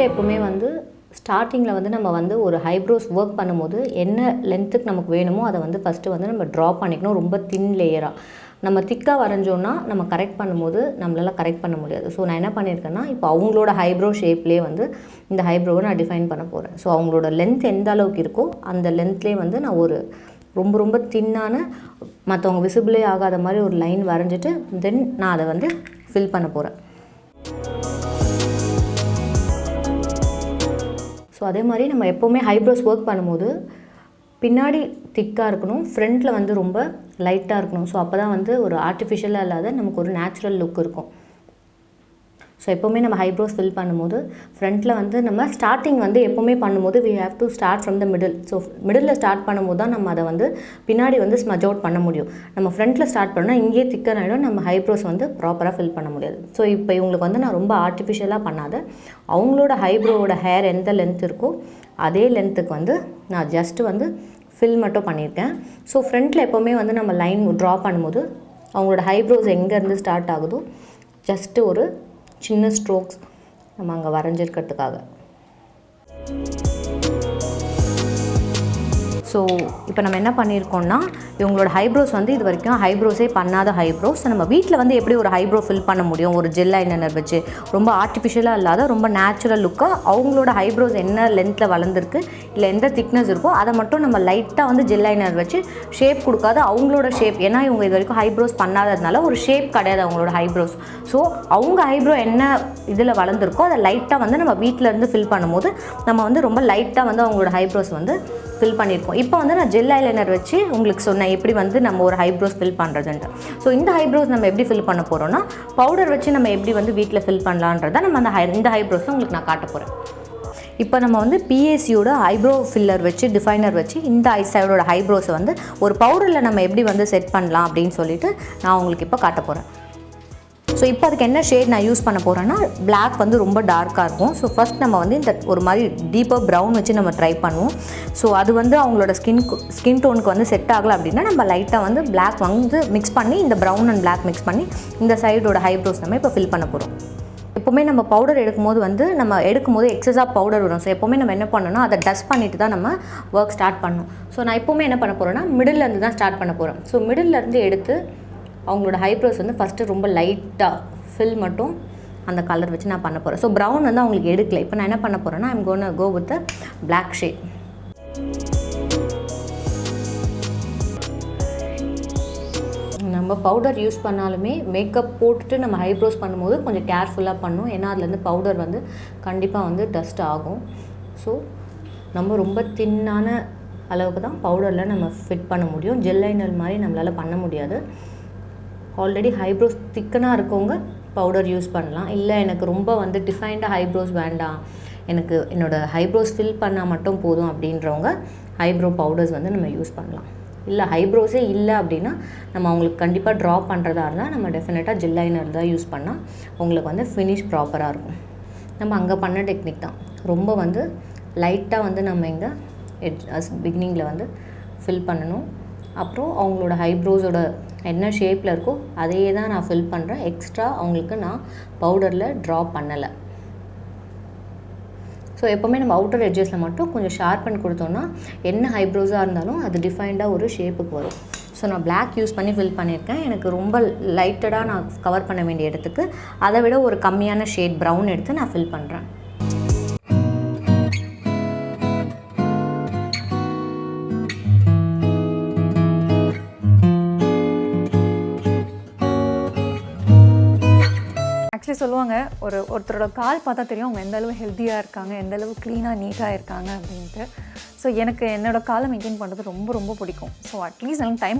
எப்பவுமே வந்து ஸ்டார்டிங்கில் வந்து நம்ம வந்து ஒரு ஐப்ரோஸ் ஒர்க் பண்ணும்போது என்ன லென்த்துக்கு நமக்கு வேணுமோ அதை வந்து ஃபஸ்ட்டு வந்து நம்ம ட்ரா பண்ணிக்கணும். ரொம்ப தின் லேயராக நம்ம திக்காக வரைஞ்சோன்னா நம்ம கரெக்ட் பண்ணும்போது நம்மளால் கரெக்ட் பண்ண முடியாது. ஸோ நான் என்ன பண்ணியிருக்கேன்னா, இப்போ அவங்களோட ஐப்ரோ ஷேப்லேயே வந்து இந்த ஐப்ரோவை நான் டிஃபைன் பண்ண போகிறேன். ஸோ அவங்களோட லென்த் எந்த அளவுக்கு இருக்கோ அந்த லென்த்லேயே வந்து நான் ஒரு ரொம்ப ரொம்ப தின்னான மற்றவங்க விசிபிளே ஆகாத மாதிரி ஒரு லைன் வரைஞ்சிட்டு தென் நான் அதை வந்து ஃபில் பண்ண போகிறேன். ஸோ அதே மாதிரி நம்ம எப்போவுமே ஐப்ரோஸ் ஒர்க் பண்ணும்போது பின்னாடி திக்காக இருக்கணும், ஃப்ரண்ட்டில் வந்து ரொம்ப லைட்டாக இருக்கணும். ஸோ அப்போ தான் வந்து ஒரு ஆர்டிஃபிஷியலாக இல்லாத நமக்கு ஒரு நேச்சுரல் லுக் இருக்கும். ஸோ எப்போவுமே நம்ம ஐப்ரோஸ் ஃபில் பண்ணும்போது ஃப்ரண்ட்டில் வந்து நம்ம ஸ்டார்டிங் வந்து எப்போவுமே பண்ணும்போது we have to start from the middle. So middle start பண்ணும்போது தான் நம்ம அதை வந்து பின்னாடி வந்து ஸ்மஜ் அவுட் பண்ண முடியும். நம்ம ஃப்ரண்ட்டில் ஸ்டார்ட் பண்ணால் இங்கேயே திக்கன் ஆகிடும், நம்ம ஐப்ரோஸ் வந்து ப்ராப்பராக ஃபில் பண்ண முடியாது. ஸோ இப்போ இவங்களுக்கு வந்து நான் ரொம்ப ஆர்டிஃபிஷியலாக பண்ணாத அவங்களோட ஐப்ரோவோட ஹேர் எந்த லென்த் இருக்கோ அதே லென்த்துக்கு வந்து நான் ஜஸ்ட்டு வந்து ஃபில் மட்டும் பண்ணியிருக்கேன். ஸோ ஃப்ரண்ட்டில் எப்போவுமே வந்து நம்ம லைன் ட்ரா பண்ணும்போது அவங்களோட ஐப்ரோஸ் எங்கேருந்து ஸ்டார்ட் ஆகுதோ ஜஸ்ட்டு ஒரு சின்ன ஸ்ட்ரோக்ஸ் நம்ம அங்கே வரைஞ்சிருக்கிறதுக்காக. ஸோ இப்போ நம்ம என்ன பண்ணியிருக்கோம்னா, இவங்களோட ஐப்ரோஸ் வந்து இது வரைக்கும் ஐப்ரோஸே பண்ணாத ஐப்ரோஸ். நம்ம வீட்டில் வந்து எப்படி ஒரு ஐப்ரோ ஃபில் பண்ண முடியும் ஒரு ஜெல் ஐலைனர் வச்சு, ரொம்ப ஆர்டிஃபிஷியலாக இல்லாத ரொம்ப நேச்சுரல் லுக்காக அவங்களோட ஐப்ரோஸ் என்ன லென்த்தில் வளர்ந்துருக்கு இல்லை எந்த திக்னஸ் இருக்கோ அதை மட்டும் நம்ம லைட்டாக வந்து ஜெல் ஐலைனர் வச்சு ஷேப் கொடுக்காத அவங்களோட ஷேப். ஏன்னா இவங்க இது வரைக்கும் ஐப்ரோஸ் பண்ணாததுனால ஒரு ஷேப் கிடையாது அவங்களோட ஐப்ரோஸ். ஸோ அவங்க ஐப்ரோ என்ன இதில் வளர்ந்துருக்கோ அதை லைட்டாக வந்து நம்ம வீட்டில் இருந்து ஃபில் பண்ணும்போது நம்ம வந்து ரொம்ப லைட்டாக வந்து அவங்களோட ஐப்ரோஸ் வந்து ஃபில் பண்ணியிருக்கோம். இப்போ வந்து நான் ஜெல் ஐலைனர் வச்சு உங்களுக்கு சொன்னேன் எப்படி வந்து நம்ம ஒரு ஐப்ரோஸ் ஃபில் பண்ணுறதுன்ட்டு. ஸோ இந்த ஐப்ரோஸ் நம்ம எப்படி ஃபில் பண்ண போகிறோம்னா, பவுடர் வச்சு நம்ம எப்படி வந்து வீட்டில் ஃபில் பண்ணலான்றதை நம்ம இந்த ஐப்ரோஸை உங்களுக்கு நான் காட்ட போகிறேன். இப்போ நம்ம வந்து பிஏசியோட ஐப்ரோ ஃபில்லர் வச்சு டிஃபைனர் வச்சு இந்த சைடோட ஐப்ரோஸை வந்து ஒரு பவுடரில் நம்ம எப்படி வந்து செட் பண்ணலாம் அப்படின்னு சொல்லிட்டு நான் உங்களுக்கு இப்போ காட்ட போகிறேன். ஸோ இப்போ அதுக்கு என்ன ஷேட் நான் யூஸ் பண்ண போகிறேன்னா, பிளாக் வந்து ரொம்ப டார்க்காக இருக்கும். ஸோ ஃபஸ்ட் நம்ம வந்து இந்த ஒரு மாதிரி டீப்பாக ப்ரௌன் வச்சு நம்ம ட்ரை பண்ணுவோம். ஸோ அது வந்து அவங்களோட ஸ்கின் டோனுக்கு வந்து செட் ஆகலை அப்படின்னா நம்ம லைட்டாக வந்து பிளாக் வந்து மிக்ஸ் பண்ணி இந்த ப்ரௌன் அண்ட் பிளாக் மிக்ஸ் பண்ணி இந்த சைடோட ஐப்ரோஸ் நம்ம இப்போ ஃபில் பண்ண போகிறோம். எப்போவுமே நம்ம பவுடர் எடுக்கும்போது வந்து நம்ம எடுக்கும்போது எக்ஸஸாக பவுடர் வரும். ஸோ எப்போவுமே நம்ம என்ன பண்ணணும்னா அதை டஸ்ட் பண்ணிட்டு தான் நம்ம ஒர்க் ஸ்டார்ட் பண்ணணும். ஸோ நான் எப்போவுமே என்ன பண்ண போகிறேன்னா மிடில்லேருந்து தான் ஸ்டார்ட் பண்ண போகிறேன். ஸோ மிடில்லேருந்து எடுத்து அவங்களோட ஐப்ரோஸ் வந்து ஃபஸ்ட்டு ரொம்ப லைட்டாக ஃபில் மட்டும் அந்த கலர் வச்சு நான் பண்ண போகிறேன். ஸோ ப்ரௌன் வந்து அவங்களுக்கு எடுக்கல. இப்போ நான் என்ன பண்ண போகிறேன்னா I'm gonna go with black shade. நம்ம பவுடர் யூஸ் பண்ணாலுமே மேக்கப் போட்டுட்டு நம்ம ஐப்ரோஸ் பண்ணும்போது கொஞ்சம் கேர்ஃபுல்லாக பண்ணணும். ஏன்னா அதுலேருந்து பவுடர் வந்து கண்டிப்பாக வந்து டஸ்ட் ஆகும். ஸோ நம்ம ரொம்ப தின்னான அளவுக்கு தான் பவுடரில் நம்ம ஃபிட் பண்ண முடியும். ஜெல் லைனர் மாதிரி நம்மளால் பண்ண முடியாது. ஆல்ரெடி ஐப்ரோஸ் திக்கனாக இருக்கவங்க பவுடர் யூஸ் பண்ணலாம். இல்லை எனக்கு ரொம்ப வந்து டிஃபைன்டாக ஐப்ரோஸ் வேண்டாம், எனக்கு என்னோடய ஐப்ரோஸ் ஃபில் பண்ணால் மட்டும் போதும் அப்படின்றவங்க ஐப்ரோ பவுடர்ஸ் வந்து நம்ம யூஸ் பண்ணலாம். இல்லை ஐப்ரோஸே இல்லை அப்படின்னா நம்ம அவங்களுக்கு கண்டிப்பாக ட்ரா பண்ணுறதா இருந்தால் நம்ம டெஃபினட்டாக ஜெல் லைனர் தான் யூஸ் பண்ணால் உங்களுக்கு வந்து ஃபினிஷ் ப்ராப்பராக இருக்கும். நம்ம அங்கே பண்ண டெக்னிக் தான். ரொம்ப வந்து லைட்டாக வந்து நம்ம இங்கே பிகினிங்கில் வந்து ஃபில் பண்ணணும். அப்புறம் அவங்களோட ஐப்ரோஸோட என்ன ஷேப்பில் இருக்கோ அதையே தான் நான் ஃபில் பண்ணுறேன். எக்ஸ்ட்ரா அவங்களுக்கு நான் பவுடரில் ட்ரா பண்ணலை. ஸோ எப்போவுமே நம்ம அவுட்டர் எட்ஜஸில் மட்டும் கொஞ்சம் ஷார்பன் கொடுத்தோன்னா என்ன ஐப்ரோஸாக இருந்தாலும் அது டிஃபைன்டாக ஒரு ஷேப்புக்கு வரும். ஸோ நான் பிளாக் யூஸ் பண்ணி ஃபில் பண்ணியிருக்கேன். எனக்கு ரொம்ப லைட்டடாக நான் கவர் பண்ண வேண்டிய இடத்துக்கு அதை விட ஒரு கம்மியான ஷேட் ப்ரௌன் எடுத்து நான் ஃபில் பண்ணுறேன். ஆக்சுவலி சொல்லுவாங்க ஒருத்தரோட கால் பார்த்தா தெரியும் அவங்க எந்த அளவு ஹெல்த்தியாக இருக்காங்க, எந்த அளவு க்ளீனாக நீட்டாக இருக்காங்க அப்படின்ட்டு. ஸோ எனக்கு என்னோடய காலை மெயின்டைன் பண்ணுறது ரொம்ப ரொம்ப பிடிக்கும். ஸோ அட்லீஸ்ட் எனக்கு டைம்